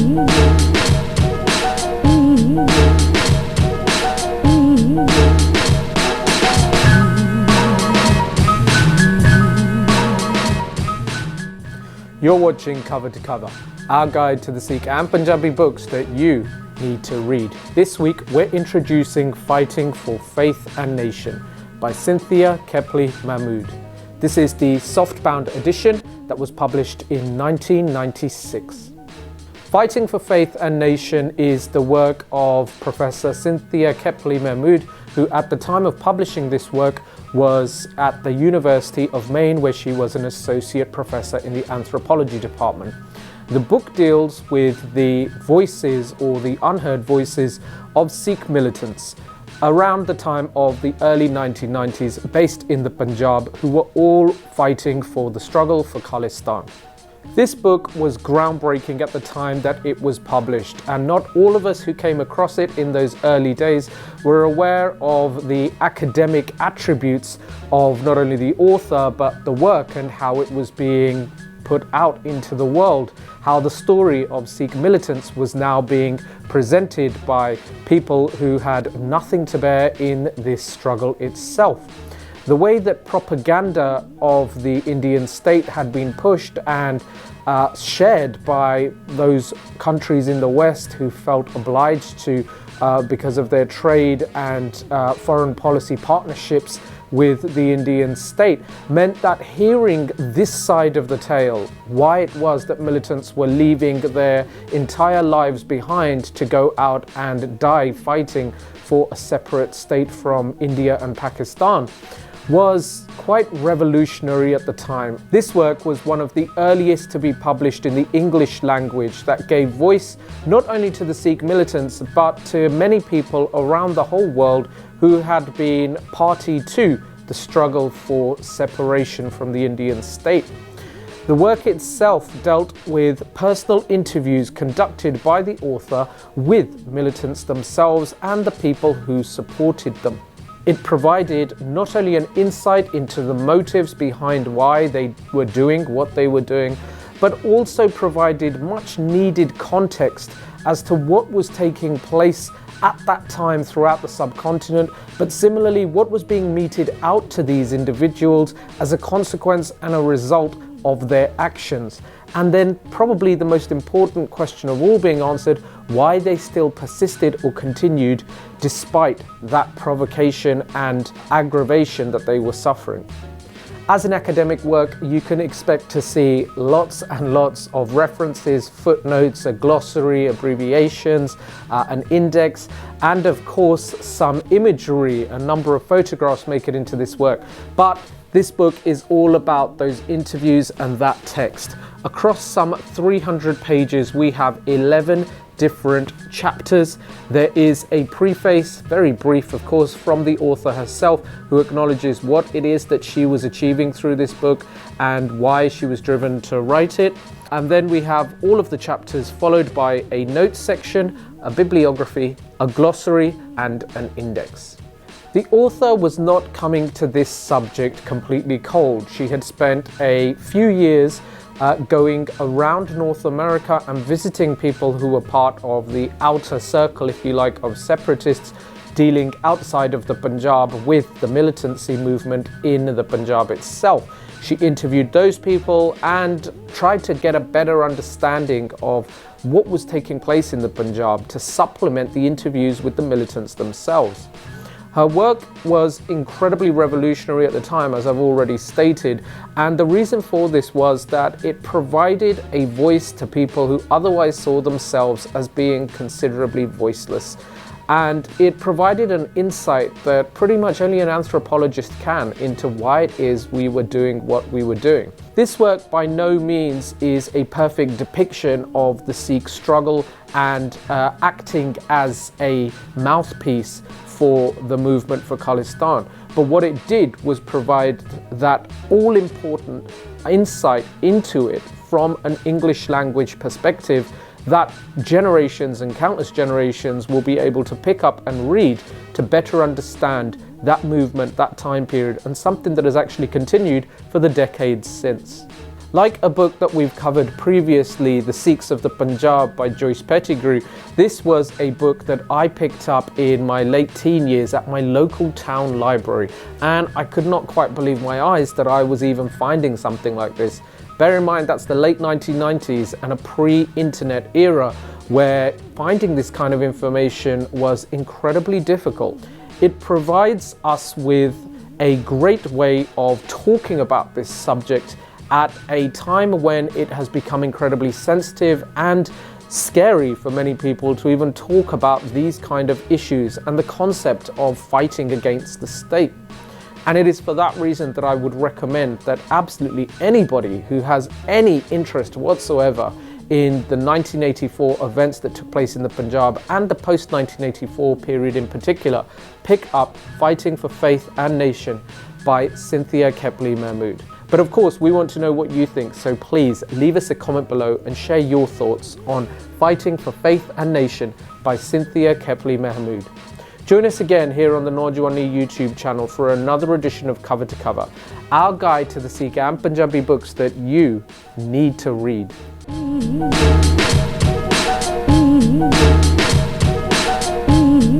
You're watching Cover to Cover, our guide to the Sikh and Punjabi books that you need to read. This week we're introducing Fighting for Faith and Nation by Cynthia Keppley Mahmood. This is the softbound edition that was published in 1996. Fighting for Faith and Nation is the work of Professor Cynthia Keppley Mahmood, who at the time of publishing this work was at the University of Maine, where she was an associate professor in the anthropology department. The book deals with the voices or the unheard voices of Sikh militants around the time of the early 1990s based in the Punjab, who were all fighting for the struggle for Khalistan. This book was groundbreaking at the time that it was published, and not all of us who came across it in those early days were aware of the academic attributes of not only the author but the work and how it was being put out into the world, how the story of Sikh militants was now being presented by people who had nothing to bear in this struggle itself. The way that propaganda of the Indian state had been pushed and shared by those countries in the West who felt obliged to, because of their trade and foreign policy partnerships with the Indian state, meant that hearing this side of the tale, why it was that militants were leaving their entire lives behind to go out and die fighting for a separate state from India and Pakistan, was quite revolutionary at the time. This work was one of the earliest to be published in the English language that gave voice not only to the Sikh militants but to many people around the whole world who had been party to the struggle for separation from the Indian state. The work itself dealt with personal interviews conducted by the author with militants themselves and the people who supported them. It provided not only an insight into the motives behind why they were doing what they were doing, but also provided much needed context as to what was taking place at that time throughout the subcontinent, but similarly what was being meted out to these individuals as a consequence and a result of their actions. And then probably the most important question of all being answered, why they still persisted or continued despite that provocation and aggravation that they were suffering. As an academic work, you can expect to see lots and lots of references, footnotes, a glossary, abbreviations, an index, and of course some imagery. A number of photographs make it into this work. But this book is all about those interviews and that text. Across some 300 pages, we have 11 different chapters. There is a preface, very brief of course, from the author herself, who acknowledges what it is that she was achieving through this book and why she was driven to write it. And then we have all of the chapters followed by a notes section, a bibliography, a glossary, and an index. The author was not coming to this subject completely cold. She had spent a few years going around North America and visiting people who were part of the outer circle, if you like, of separatists dealing outside of the Punjab with the militancy movement in the Punjab itself. She interviewed those people and tried to get a better understanding of what was taking place in the Punjab to supplement the interviews with the militants themselves. Her work was incredibly revolutionary at the time, as I've already stated, and the reason for this was that it provided a voice to people who otherwise saw themselves as being considerably voiceless. And it provided an insight that pretty much only an anthropologist can into why it is we were doing what we were doing. This work by no means is a perfect depiction of the Sikh struggle and acting as a mouthpiece for the movement for Khalistan. But what it did was provide that all-important insight into it from an English language perspective that generations and countless generations will be able to pick up and read to better understand that movement, that time period, and something that has actually continued for the decades since. Like a book that we've covered previously, The Sikhs of the Punjab by Joyce Pettigrew, this was a book that I picked up in my late teen years at my local town library, and I could not quite believe my eyes that I was even finding something like this. Bear in mind that's the late 1990s and a pre-internet era where finding this kind of information was incredibly difficult. It provides us with a great way of talking about this subject at a time when it has become incredibly sensitive and scary for many people to even talk about these kind of issues and the concept of fighting against the state. And it is for that reason that I would recommend that absolutely anybody who has any interest whatsoever in the 1984 events that took place in the Punjab and the post-1984 period in particular, pick up Fighting for Faith and Nation by Cynthia Keppley Mahmood. But of course, we want to know what you think, so please leave us a comment below and share your thoughts on Fighting for Faith and Nation by Cynthia Keppley Mahmood. Join us again here on the Naujawani YouTube channel for another edition of Cover to Cover, our guide to the Sikh and Punjabi books that you need to read.